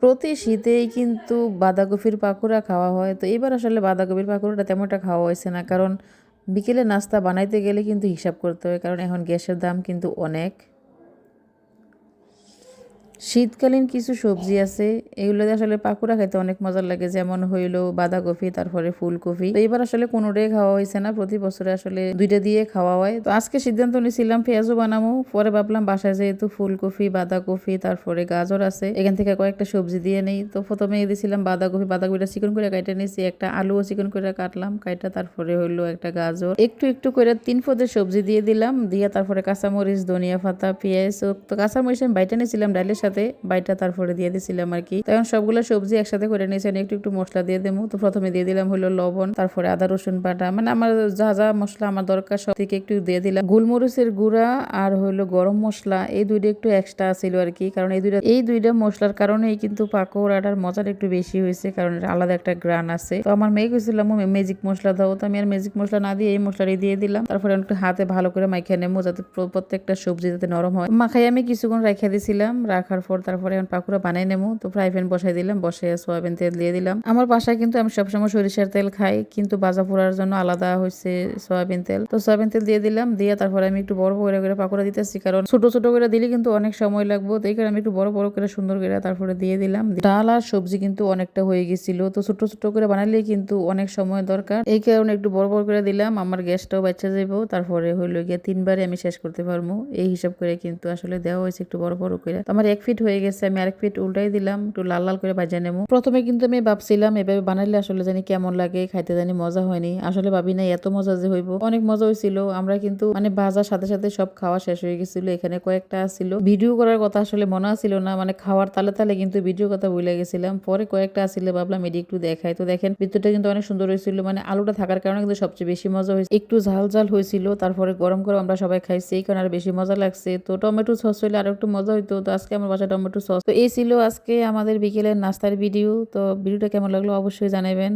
প্রতি শীতেই কিন্তু বাঁধাকপির পাকোড়া খাওয়া হয়। তো এবার আসলে বাঁধাকপির পাকোড়াটা তেমন একটা খাওয়া হয়েছে না, কারণ বিকেলে নাস্তা বানাইতে গেলে কিন্তু হিসাব করতে হয়, কারণ এখন গ্যাসের দাম কিন্তু অনেক। শীতকালীন কিছু সবজি আছে, এগুলো দিয়ে আসলে পাকোড়া খাইতে অনেক মজা লাগে, যেমন হইলো বাঁধাকপি, তারপরে ফুলকপি। তো এবার আসলে কোনোটাই খাওয়া হয়েছে না, প্রতি বছরে আসলে দুইটা দিয়ে খাওয়া হয়। তো আজকে সিদ্ধান্ত নিয়েছিলাম পেঁয়াজও বানাবো, পরে ভাবলাম বাসায় যেহেতু ফুলকপি, বাঁধাকপি, তারপরে গাজর আছে, এখান থেকে কয়েকটা সবজি দিয়ে নেই। তো প্রথমে দিয়েছিলাম বাঁধাকপিটা চিকন করে কাইটে নিয়েছি, একটা আলুও চিকন করে কাটলাম, কাইটা তারপরে হইলো একটা গাজর, একটু একটু করে 3 পদের সবজি দিয়ে দিলাম, দিয়ে তারপরে কাঁচামরিচ, ধনিয়া পাতা, পেঁয়াজ। তো কাঁচামরিচ আমি বাইটা নিয়েছিলাম ডালের সাথে, বাইটা তারপরে দিয়ে দিছিলাম আর কি। তখন সবগুলো সবজি একসাথে করে নিয়েছেন, একটু একটু মশলা দিয়ে দেবো। তো প্রথমে দিয়ে দিলাম হলো লবণ, তারপরে আদা রসুন বাটা, মানে আমার যা যা মশলা আমার দরকার সব থেকে একটু দিয়ে দিলাম। গোলমরিচের গুঁড়া আর হলো গরম মশলা, এই দুইটা একটু এক্সট্রা ছিল আর কি, কারণ এই দুইটা মশলার কারণেই কিন্তু পাকোড়াটার মজাটা একটু বেশি হয়েছে, কারণ এটা আলাদা একটা গ্রান আছে। তো আমার মেয়ে কইছিলাম ম্যাজিক মশলা দাও, তো আমি আর ম্যাজিক মশলা না দিয়ে এই মশলাটাই দিয়ে দিলাম। তারপরে একটু হাতে ভালো করে মাখিয়ে নেবো, যাতে প্রত্যেকটা সবজি যাতে নরম হয়। মাখাই আমি কিছুক্ষণ রেখে দিয়েছিলাম, রাখার পর তারপরে এখন পাকোড়া বানাই নেবো। তো ফ্রাই প্যান বসাই দিলাম, বসে সয়াবিন তেল দিয়ে দিলাম। আমার বাসায় কিন্তু আমি সবসময় সরিষার তেল খাই, কিন্তু ভাজা পোড়ার জন্য আলাদা হয়েছে সয়াবিন তেল। তো সয়াবিন তেল দিয়ে দিলাম, দিয়ে তারপরে আমি একটু বড় বড় করে পাকোড়া দিতেছি, কারণ ছোট ছোট করে দিলে কিন্তু অনেক সময় লাগবে। তো এই কারণে আমি একটু বড় বড় করে সুন্দর করে তারপরে দিয়ে দিলাম। ডাল আর সবজি কিন্তু অনেকটা হয়ে গেছিল, তো ছোট ছোট করে বানালে কিন্তু অনেক সময় দরকার, এই কারণে একটু বড় বড় করে দিলাম। আমার গ্যাসটাও বাচ্চা যাইব, তারপরে হইলো গিয়ে 3বারে আমি শেষ করতে পারবো, এই হিসাব করে কিন্তু আসলে দেওয়া হয়েছে একটু বড় বড় করে। তো আমার 1 ফিট হয়ে গেছে, আমি আরেক ফিট উল্টাই দিলাম, একটু লাল লাল করে ভাজা নেবো। প্রথমে কিন্তু আমি ভাবছিলাম এভাবে বানাইলে আসলে জানি কেমন লাগে, খাইতে জানি মজা হয়নি, আসলে ভাবি নাই এত মজা যে হইব। অনেক মজা হয়েছিল, আমরা কিন্তু মানে ভাজার সাথে সাথে সব খাওয়া শেষ হয়ে গেছিল। এখানে কয়েকটা ছিল ভিডিও করার কথা, আসলে মনে ছিল না, মানে খাওয়ার তালে তালে কিন্তু ভিডিও কথা ভুলে গেছিলাম। পরে কয়েকটা ছিল, ভাবলাম এটি একটু দেখাই। তো দেখেন ভিতরটা কিন্তু অনেক সুন্দর হয়েছিল, মানে আলুটা থাকার কারণে কিন্তু সবচেয়ে বেশি মজা হয়েছে। একটু ঝাল ঝাল হয়েছিল, তারপরে গরম গরম আমরা সবাই খাইছি, এই কারণে আর বেশি মজা লাগছে। তো টমেটো সস হইলে আরো একটু মজা হইতো। তো আজকে আমার বাসায় টমেটো সস। তো এই ছিল আজকে আমাদের বিকেলের নাস্তার ভিডিও। তো ভিডিওটা কেমন লাগলো অবশ্যই জানাবেন।